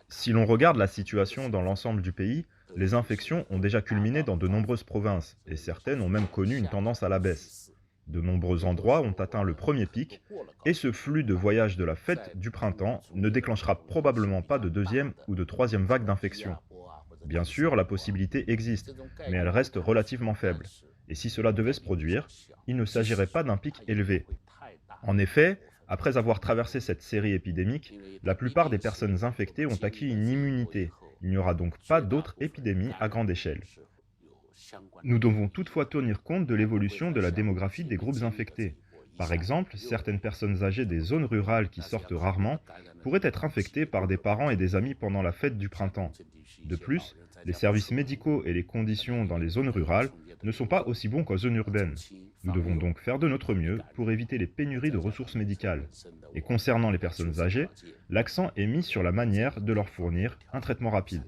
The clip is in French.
Si l'on regarde la situation dans l'ensemble du pays, les infections ont déjà culminé dans de nombreuses provinces, et certaines ont même connu une tendance à la baisse. De nombreux endroits ont atteint le premier pic, et ce flux de voyage de la fête du printemps ne déclenchera probablement pas de deuxième ou de troisième vague d'infection. Bien sûr, la possibilité existe, mais elle reste relativement faible. Et si cela devait se produire, il ne s'agirait pas d'un pic élevé. En effet, après avoir traversé cette série épidémique, la plupart des personnes infectées ont acquis une immunité. Il n'y aura donc pas d'autres épidémies à grande échelle. Nous devons toutefois tenir compte de l'évolution de la démographie des groupes infectés. Par exemple, certaines personnes âgées des zones rurales qui sortent rarement pourraient être infectées par des parents et des amis pendant la fête du printemps. De plus, les services médicaux et les conditions dans les zones rurales ne sont pas aussi bons qu'en zone urbaine. Nous devons donc faire de notre mieux pour éviter les pénuries de ressources médicales. Et concernant les personnes âgées, l'accent est mis sur la manière de leur fournir un traitement rapide.